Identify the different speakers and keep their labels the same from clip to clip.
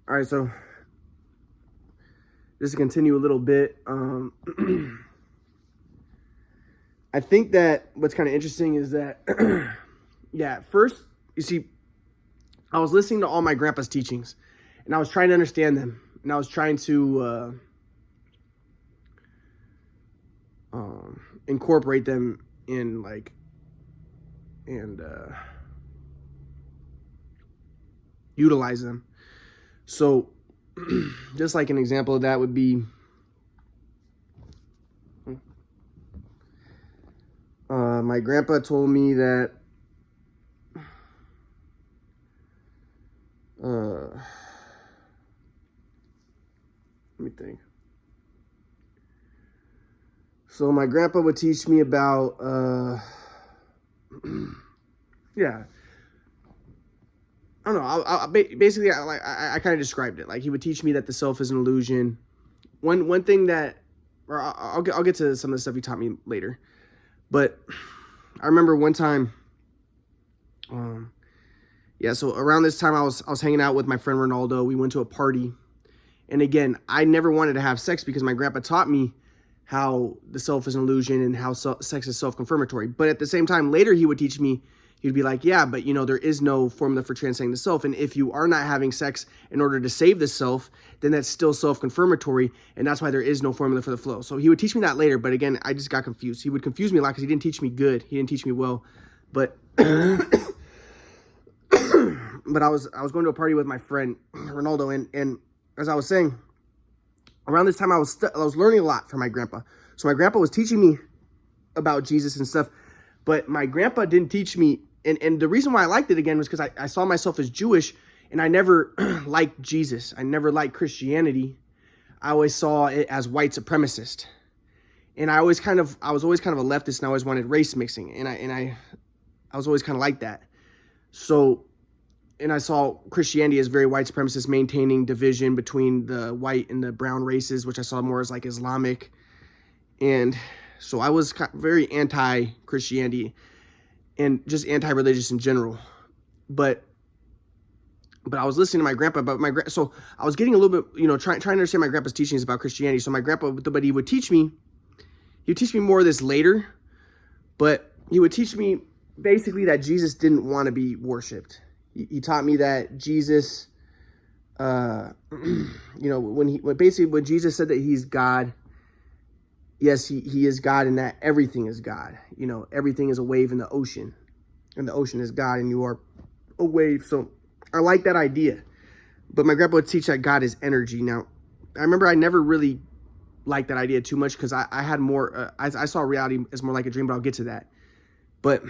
Speaker 1: All right, so just to continue a little bit, I think that what's kind of interesting is that, yeah, at first, you see, I was listening to all my grandpa's teachings, and I was trying to understand them, and I was trying to incorporate them in, like, and utilize them. So, just like an example of that would be, my grandpa told me that let me think. So my grandpa would teach me about yeah, I don't know. Basically, I kind of described it. Like, he would teach me that the self is an illusion. One thing that, or I'll get to some of the stuff he taught me later. But I remember one time, yeah. So around this time, I was hanging out with my friend Ronaldo. We went to a party, and again, I never wanted to have sex because my grandpa taught me how the self is an illusion and how sex is self-confirmatory. But at the same time, later he would teach me. He'd be like, yeah, but there is no formula for transcending the self. And if you are not having sex in order to save the self, then that's still self-confirmatory. And that's why there is no formula for the flow. So he would teach me that later. But again, I just got confused. He would confuse me a lot because he didn't teach me good. He didn't teach me well. But but I was going to a party with my friend Ronaldo. And as I was saying, around this time, I was learning a lot from my grandpa. So my grandpa was teaching me about Jesus and stuff. But my grandpa didn't teach me, and the reason why I liked it again was because I saw myself as Jewish, and I never liked Jesus. I never liked Christianity. I always saw it as white supremacist, and I was always kind of a leftist, and I always wanted race mixing, and I was always kind of like that. So, and I saw Christianity as very white supremacist, maintaining division between the white and the brown races, which I saw more as like Islamic, and so I was very anti-Christianity and just anti-religious in general. But I was listening to my grandpa. So I was getting a little bit, trying to understand my grandpa's teachings about Christianity. So my grandpa, but he would teach me more of this later. But he would teach me basically that Jesus didn't want to be worshipped. He taught me that Jesus, when Jesus said that he's God. Yes, he is God, and that everything is God. Everything is a wave in the ocean, and the ocean is God, and you are a wave. So I like that idea. But my grandpa would teach that God is energy. Now, I remember I never really liked that idea too much because I had more, I saw reality as more like a dream, but I'll get to that. But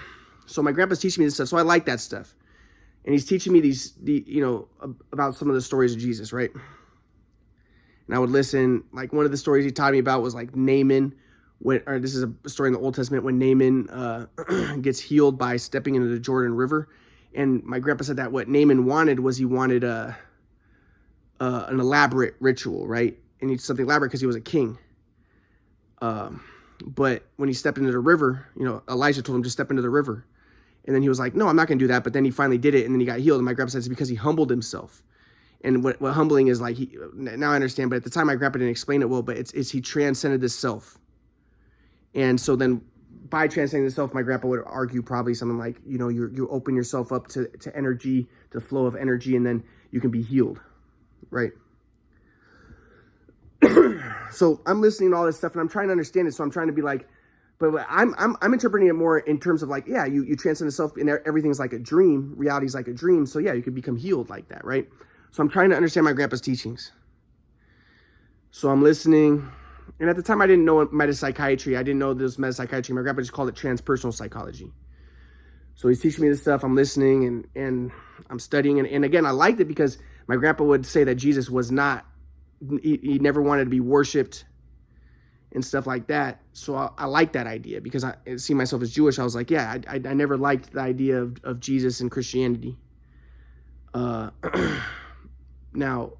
Speaker 1: so my grandpa's teaching me this stuff, so I like that stuff. And he's teaching me about some of the stories of Jesus, right? And I would listen. Like, one of the stories he taught me about was like Naaman. This is a story in the Old Testament when Naaman gets healed by stepping into the Jordan River. And my grandpa said that what Naaman wanted was an elaborate ritual, right? And it's something elaborate because he was a king. But when he stepped into the river, Elijah told him to step into the river. And then he was like, no, I'm not going to do that. But then he finally did it, and then he got healed. And my grandpa said it's because he humbled himself. And what humbling is like, now I understand, but at the time my grandpa didn't explain it well, but it's he transcended the self. And so then by transcending the self, my grandpa would argue probably something like, you open yourself up to energy, to the flow of energy, and then you can be healed, right? So I'm listening to all this stuff, and I'm trying to understand it, so I'm trying to be like, but I'm interpreting it more in terms of like, yeah, you transcend the self, and everything's like a dream, reality's like a dream, so yeah, you could become healed like that, right? So I'm trying to understand my grandpa's teachings. So I'm listening. And at the time, I didn't know metapsychiatry. I didn't know this was metapsychiatry. My grandpa just called it transpersonal psychology. So he's teaching me this stuff. I'm listening and I'm studying. And again, I liked it because my grandpa would say that Jesus was not, he never wanted to be worshipped and stuff like that. So I like that idea because I see myself as Jewish. I was like, yeah, I never liked the idea of Jesus and Christianity. Now,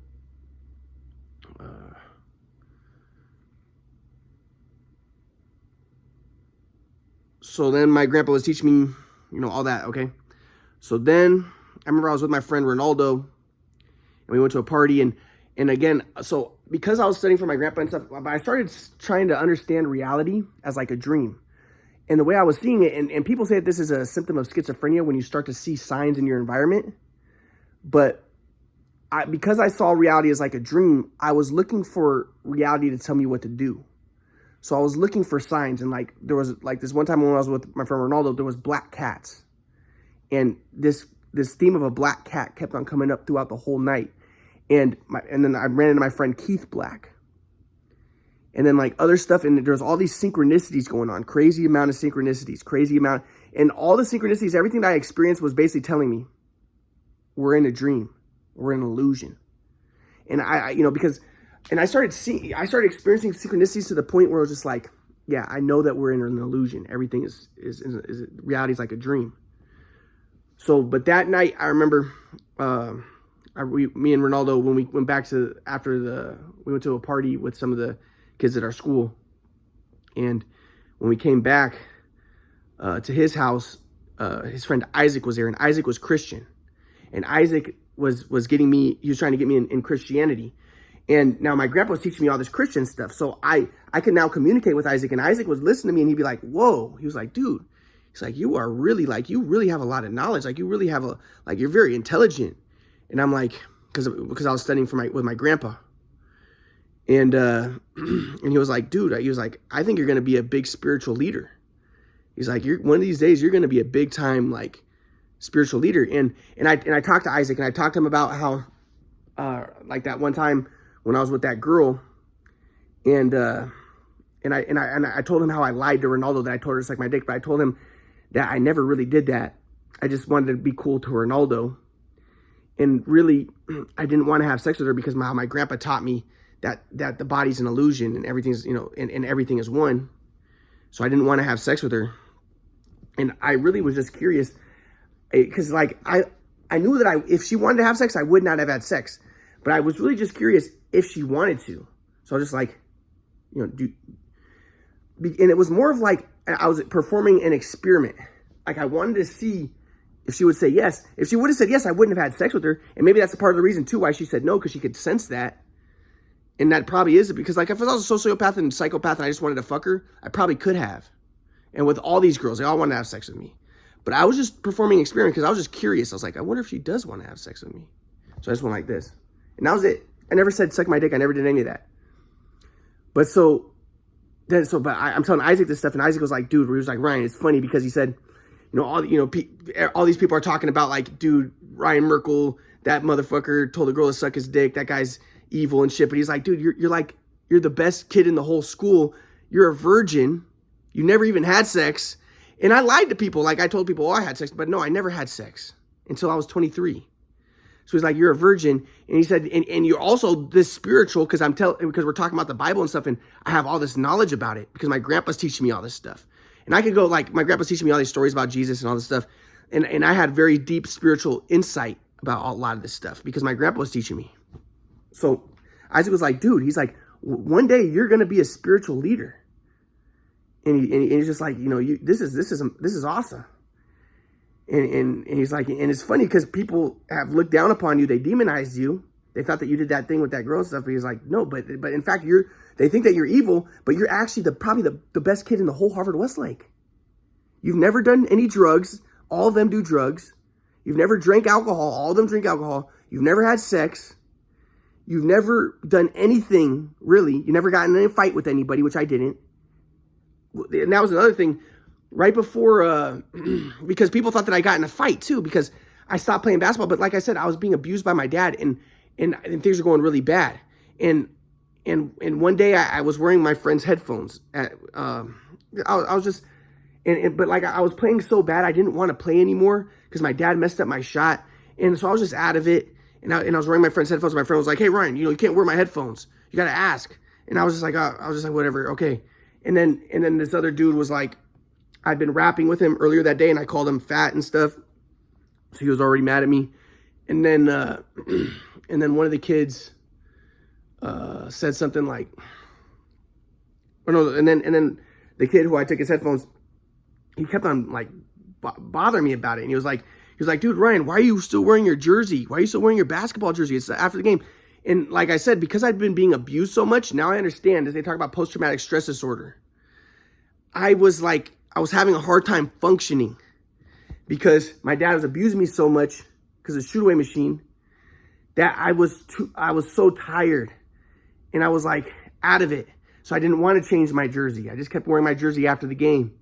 Speaker 1: so then my grandpa was teaching me, all that, okay? So then I remember I was with my friend Ronaldo, and we went to a party, and again, so because I was studying for my grandpa and stuff, I started trying to understand reality as like a dream. And the way I was seeing it, and people say that this is a symptom of schizophrenia when you start to see signs in your environment. But because I saw reality as like a dream, I was looking for reality to tell me what to do. So I was looking for signs, and like there was like this one time when I was with my friend Ronaldo, there was black cats. And this theme of a black cat kept on coming up throughout the whole night. And then I ran into my friend Keith Black. And then like other stuff, and there's all these synchronicities going on, crazy amount of synchronicities, and all the synchronicities, everything that I experienced was basically telling me, we're in a dream, we're in an illusion. And I started experiencing synchronicities to the point where I was just like, yeah, I know that we're in an illusion. Everything is reality is like a dream. So, but that night I remember, me and Ronaldo, when we went back to, we went to a party with some of the kids at our school. And when we came back to his house, his friend Isaac was there, and Isaac was Christian. And Isaac was trying to get me in Christianity. And now my grandpa was teaching me all this Christian stuff. So I could now communicate with Isaac, and Isaac was listening to me, and he'd be like, whoa. He was like, dude, he's like, you really have a lot of knowledge. Like you really have you're very intelligent. And I'm like, because I was studying with my grandpa. And he was like, dude, he was like, I think you're going to be a big spiritual leader. He's like, one of these days you're going to be a big time, like, spiritual leader. And I talked to Isaac, and I talked to him about how, like that one time when I was with that girl, and I told him how I lied to Ronaldo, that I told her to suck my dick, but I told him that I never really did that. I just wanted to be cool to Ronaldo. And really, I didn't want to have sex with her because my grandpa taught me that the body's an illusion and everything's, and everything is one. So I didn't want to have sex with her. And I really was just curious, because like I knew that if she wanted to have sex, I would not have had sex. But I was really just curious if she wanted to. So I was just like, and it was more of like I was performing an experiment. Like I wanted to see if she would say yes. If she would have said yes, I wouldn't have had sex with her. And maybe that's a part of the reason too why she said no, because she could sense that. And that probably is it, because like if I was a sociopath and psychopath and I just wanted to fuck her, I probably could have. And with all these girls, they all wanted to have sex with me. But I was just performing an experiment because I was just curious. I was like, I wonder if she does want to have sex with me. So I just went like this. And that was it. I never said suck my dick. I never did any of that. But I'm telling Isaac this stuff, and Isaac was like, dude, he was like, Ryan, it's funny because he said, all these people are talking about like, dude, Ryan Merkel, that motherfucker told a girl to suck his dick. That guy's evil and shit. But he's like, dude, you're the best kid in the whole school. You're a virgin. You never even had sex. And I lied to people. Like I told people, I had sex, but no, I never had sex until I was 23. So he's like, you're a virgin. And he said, and you're also this spiritual, because we're talking about the Bible and stuff, and I have all this knowledge about it because my grandpa's teaching me all this stuff. And I could go, like, my grandpa's teaching me all these stories about Jesus and all this stuff. And I had very deep spiritual insight about a lot of this stuff because my grandpa was teaching me. So Isaac was like, dude, he's like, one day you're going to be a spiritual leader. And he's just like, this is awesome. And he's like, and it's funny because people have looked down upon you. They demonized you. They thought that you did that thing with that girl and stuff. But he's like, no, but in fact, they think that you're evil, but you're actually probably the best kid in the whole Harvard Westlake. You've never done any drugs. All of them do drugs. You've never drank alcohol. All of them drink alcohol. You've never had sex. You've never done anything, really. You never gotten in a fight with anybody, which I didn't. And that was another thing. Right before, because people thought that I got in a fight too, because I stopped playing basketball. But like I said, I was being abused by my dad, and things were going really bad. And one day I was wearing my friend's headphones. I was just, but like I was playing so bad, I didn't want to play anymore because my dad messed up my shot, and so I was just out of it. And I was wearing my friend's headphones. And my friend was like, "Hey Ryan, you can't wear my headphones. You got to ask." And I was just like, whatever, okay. And then this other dude was like, I'd been rapping with him earlier that day, and I called him fat and stuff. So he was already mad at me. And then one of the kids said something like, and then the kid who I took his headphones, he kept on like bothering me about it. And he was like, He was like, dude, Ryan, why are you still wearing your jersey? Why are you still wearing your basketball jersey? It's after the game. And like I said, because I'd been being abused so much, now I understand as they talk about post-traumatic stress disorder. I was having a hard time functioning because my dad was abusing me so much because of the shoot-away machine that I was so tired and I was like out of it. So I didn't want to change my jersey. I just kept wearing my jersey after the game.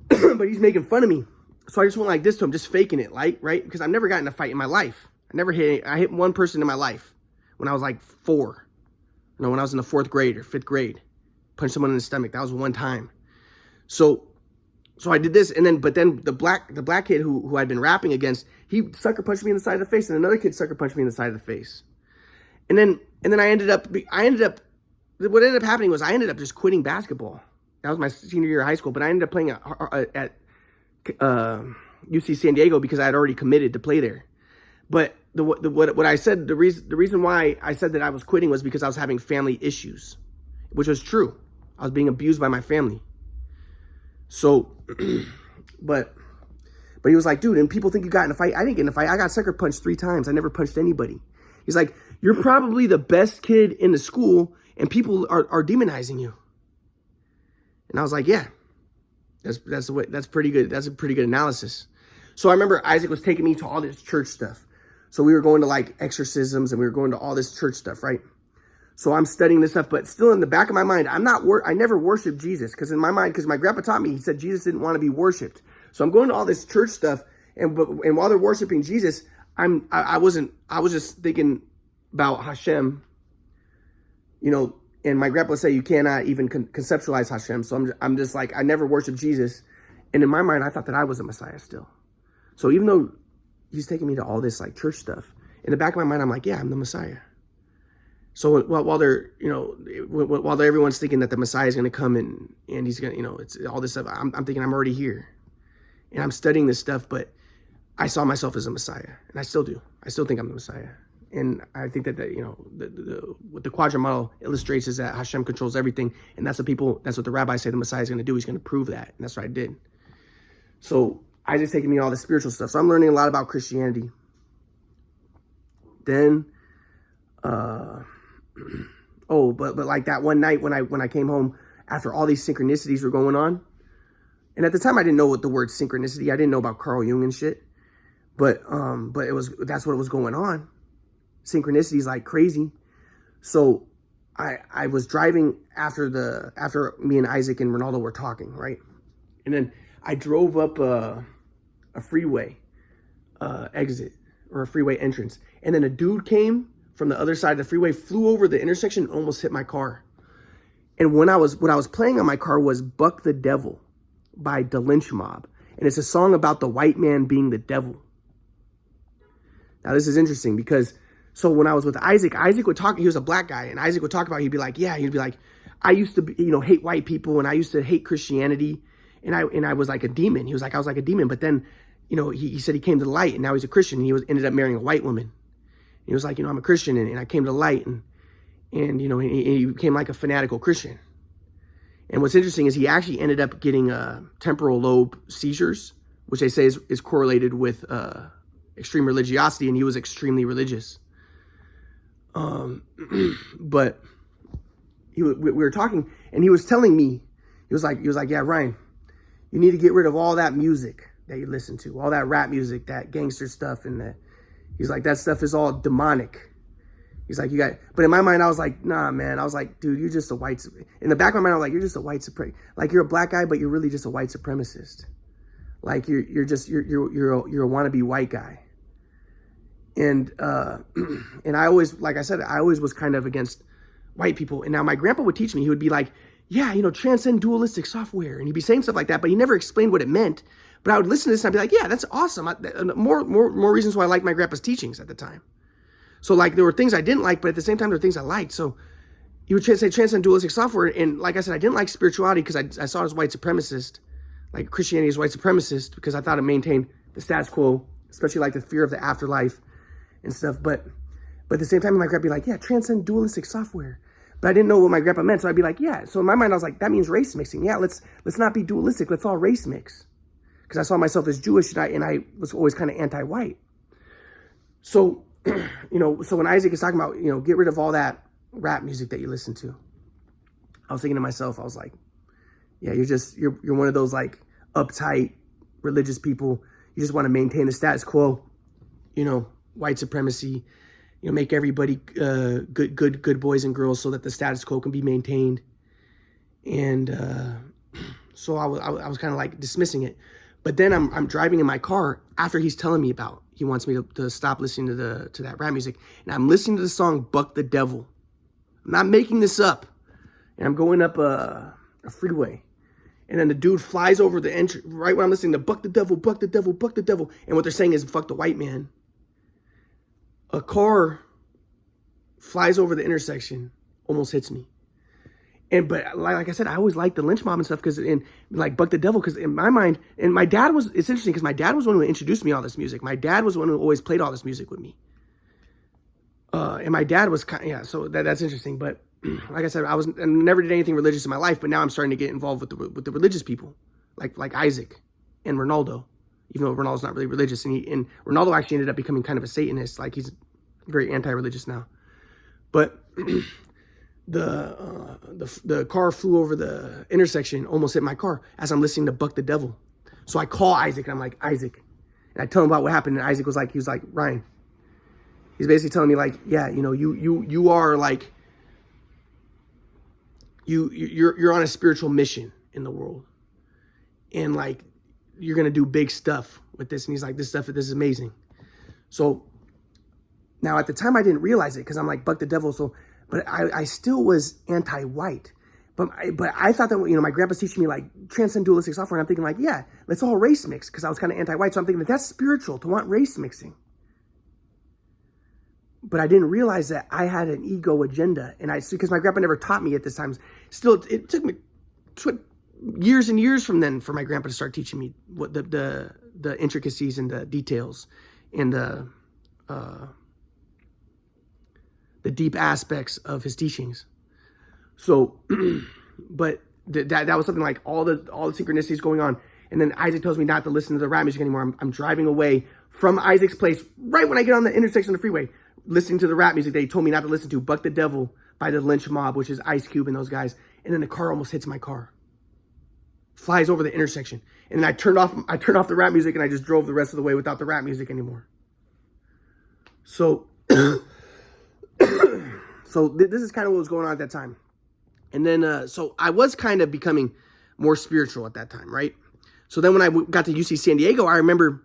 Speaker 1: But he's making fun of me. So I just went like this to him, just faking it, right? Because I've never gotten in a fight in my life. I hit one person in my life when I was like 4. When I was in the 4th grade or 5th grade. Punched someone in the stomach. That was one time. So I did this, but then the black kid who I'd been rapping against, he sucker punched me in the side of the face, and another kid sucker punched me in the side of the face. And then what ended up happening was I ended up just quitting basketball. That was my senior year of high school, but I ended up playing at UC San Diego because I had already committed to play there. But what I said, the reason why I said that I was quitting was because I was having family issues, which was true. I was being abused by my family. So, but he was like, dude, and people think you got in a fight. I didn't get in a fight. I got sucker punched 3 times. I never punched anybody. He's like, you're probably the best kid in the school, and people are demonizing you. And I was like, yeah, that's pretty good. That's a pretty good analysis. So I remember Isaac was taking me to all this church stuff. So we were going to like exorcisms and we were going to all this church stuff, right? So I'm studying this stuff, but still in the back of my mind, I never worshiped Jesus because in my mind, because my grandpa taught me, he said Jesus didn't want to be worshiped. So I'm going to all this church stuff, and while they're worshiping Jesus, I was just thinking about Hashem, and my grandpa would say you cannot even conceptualize Hashem. So I'm just like, I never worshiped Jesus, and in my mind, I thought that I was a Messiah still. So even though he's taking me to all this like church stuff, in the back of my mind, I'm like, yeah, I'm the Messiah. So while everyone's thinking that the Messiah is going to come and he's going to, it's all this stuff, I'm thinking I'm already here. And I'm studying this stuff, but I saw myself as a Messiah. And I still do. I still think I'm the Messiah. And I think that, what the quadrant model illustrates is that Hashem controls everything. And that's what the rabbis say the Messiah is going to do. He's going to prove that. And that's what I did. So Isaac's taking me all the spiritual stuff. So I'm learning a lot about Christianity. Then, but like that one night when I came home after all these synchronicities were going on, and at the time I didn't know what the word synchronicity, I didn't know about Carl Jung and shit, but that's what was going on. Synchronicities like crazy. So I was driving after me and Isaac and Ronaldo were talking, right? And then I drove up a freeway exit or a freeway entrance, and then a dude came from the other side of the freeway, flew over the intersection, and almost hit my car. And what I was playing on my car was Buck the Devil by Da Lynch Mob. And it's a song about the white man being the devil. Now this is interesting because, so when I was with Isaac would talk, he was a black guy, and Isaac would talk about, he'd be like, I used to hate white people, and I used to hate Christianity, and I was like a demon. He was like, I was like a demon, but then, he said he came to the light, and now he's a Christian, and he ended up marrying a white woman. He was like, I'm a Christian, and I came to the light, and he became like a fanatical Christian. And what's interesting is he actually ended up getting temporal lobe seizures, which they say is correlated with extreme religiosity, and he was extremely religious. But we were talking, and he was telling me, he was like, yeah, Ryan, you need to get rid of all that music that you listen to, all that rap music, that gangster stuff, and he's like, that stuff is all demonic. He's like, but in my mind, I was like, nah, man. I was like, dude, you're just in the back of my mind, I was like, you're just a white supremacist. Like, you're a black guy, but you're really just a white supremacist. Like, you're a wannabe white guy. And I always, like I said, I always was kind of against white people. And now my grandpa would teach me, he would be like, yeah, transcend dualistic software. And he'd be saying stuff like that, but he never explained what it meant. But I would listen to this and I'd be like, yeah, that's awesome. More reasons why I liked my grandpa's teachings at the time. So like there were things I didn't like, but at the same time, there were things I liked. So he would say transcend dualistic software. And like I said, I didn't like spirituality because I saw it as white supremacist, like Christianity is white supremacist, because I thought it maintained the status quo, especially like the fear of the afterlife and stuff. But at the same time, my grandpa would be like, yeah, transcend dualistic software. But I didn't know what my grandpa meant. So I'd be like, yeah. So in my mind, I was like, that means race mixing. Yeah, let's not be dualistic. Let's all race mix. because I saw myself as Jewish, and I was always kind of anti-white. So, so when Isaac is talking about, get rid of all that rap music that you listen to, I was thinking to myself, I was like, yeah, you're one of those like uptight religious people. You just want to maintain the status quo, white supremacy, make everybody good boys and girls so that the status quo can be maintained. And so I was kind of like dismissing it. But then I'm driving in my car after he's telling me about, he wants me to stop listening to that rap music. And I'm listening to the song Buck the Devil. I'm not making this up. And I'm going up a freeway. And then the dude flies over the entry, right when I'm listening to Buck the Devil, Buck the Devil, Buck the Devil. And what they're saying is, fuck the white man. A car flies over the intersection, almost hits me. But like I said, I always liked the lynch mob and stuff because like Buck the Devil, because in my mind, and my dad was, it's interesting because my dad was the one who introduced me all this music. My dad was the one who always played all this music with me. And my dad was so that's interesting. But like I said, I never did anything religious in my life, but now I'm starting to get involved with the religious people, like Isaac and Ronaldo, even though Ronaldo's not really religious, and Ronaldo actually ended up becoming kind of a Satanist, like he's very anti-religious now. But the car flew over the intersection, almost hit my car as I'm listening to Buck the Devil. So I call Isaac and I'm like, Isaac, and I tell him about what happened, and Isaac was like, Ryan, he's basically telling me like, yeah, you are like, you're on a spiritual mission in the world, and like you're gonna do big stuff with this. And he's like, this is amazing. So now at the time I didn't realize it because I'm like Buck the Devil. So, but I still was anti-white. But I thought that, my grandpa's teaching me like transcend dualistic software. And I'm thinking like, yeah, let's all race mix, because I was kind of anti-white. So I'm thinking that's spiritual to want race mixing. But I didn't realize that I had an ego agenda, and because my grandpa never taught me at this time. Still, it took me years and years from then for my grandpa to start teaching me what the intricacies and the details and the deep aspects of his teachings. So, but that was something like all the synchronicities going on. And then Isaac tells me not to listen to the rap music anymore. I'm driving away from Isaac's place right when I get on the intersection of the freeway, listening to the rap music that he told me not to listen to, Buck the Devil by the Lynch Mob, which is Ice Cube and those guys. And then the car almost hits my car, flies over the intersection. And then I turned off the rap music, and I just drove the rest of the way without the rap music anymore. So, this is kind of what was going on at that time. And then, so I was kind of becoming more spiritual at that time, right? So then when I got to UC San Diego, I remember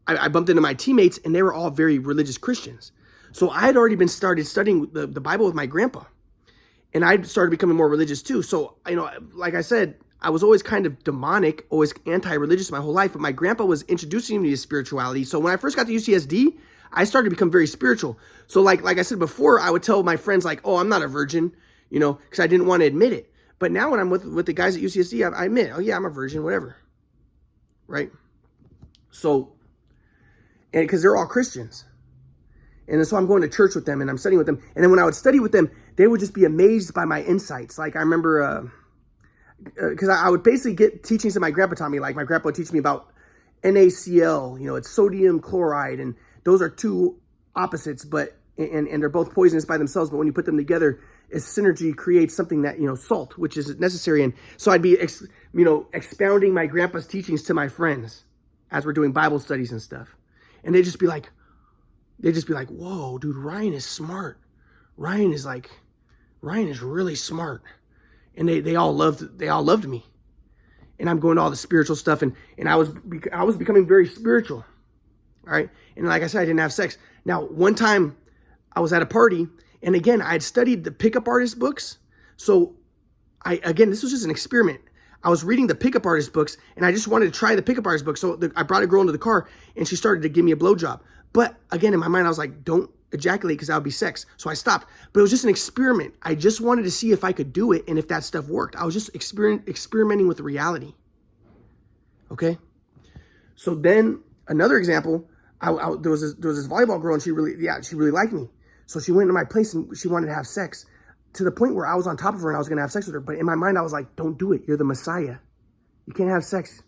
Speaker 1: I bumped into my teammates, and they were all very religious Christians. So I had already started studying the Bible with my grandpa, and I started becoming more religious too. So, like I said, I was always kind of demonic, always anti-religious my whole life, but my grandpa was introducing me to spirituality. So when I first got to UCSD, I started to become very spiritual. So like I said before, I would tell my friends like, oh, I'm not a virgin, because I didn't want to admit it. But now when I'm with the guys at UCSD, I admit, oh yeah, I'm a virgin, whatever. Right? So, and because they're all Christians. And then so I'm going to church with them, and I'm studying with them. And then when I would study with them, they would just be amazed by my insights. Like I remember, because I would basically get teachings that my grandpa taught me. Like my grandpa would teach me about NaCl, it's sodium chloride, and those are two opposites, but and they're both poisonous by themselves. But when you put them together, synergy creates something that, salt, which is necessary. And so I'd be, expounding my grandpa's teachings to my friends as we're doing Bible studies and stuff. And they'd just be like, whoa, dude, Ryan is smart. Ryan is really smart. And they all loved me. And I'm going to all the spiritual stuff, and I was becoming very spiritual. All right. And like I said, I didn't have sex. Now, one time I was at a party, and again, I had studied the pickup artist books. So this was just an experiment. I was reading the pickup artist books, and I just wanted to try the pickup artist book. So I brought a girl into the car, and she started to give me a blowjob. But again, in my mind, I was like, don't ejaculate, because that would be sex. So I stopped. But it was just an experiment. I just wanted to see if I could do it and if that stuff worked. I was just experimenting with reality. Okay? So then another example, there was this volleyball girl, and she really liked me. So she went to my place, and she wanted to have sex, to the point where I was on top of her and I was going to have sex with her. But in my mind, I was like, don't do it. You're the Messiah. You can't have sex.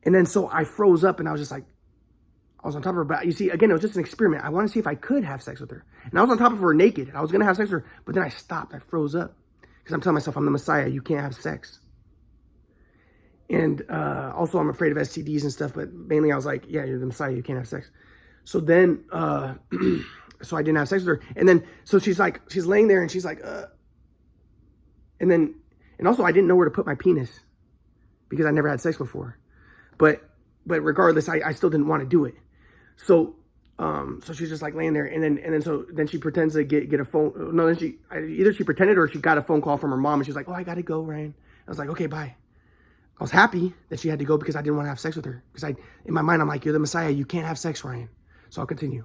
Speaker 1: And then so I froze up and I was just like, I was on top of her. But you see, again, it was just an experiment. I wanted to see if I could have sex with her. And I was on top of her naked. I was going to have sex with her. But then I stopped. I froze up. Because I'm telling myself, I'm the Messiah. You can't have sex. And also, I'm afraid of STDs and stuff. But mainly, I was like, yeah, you're the Messiah. You can't have sex. So then, so I didn't have sex with her. And then, so she's laying there and she's like, and also, I didn't know where to put my penis. Because I never had sex before. But regardless, I still didn't want to do it. So she's just like laying there, and then she pretends to get a phone. No, then either she pretended or she got a phone call from her mom, and she's like, "Oh, I gotta go, Ryan." I was like, "Okay, bye." I was happy that she had to go because I didn't want to have sex with her. Because in my mind, I'm like, "You're the Messiah. You can't have sex, Ryan." So I'll continue.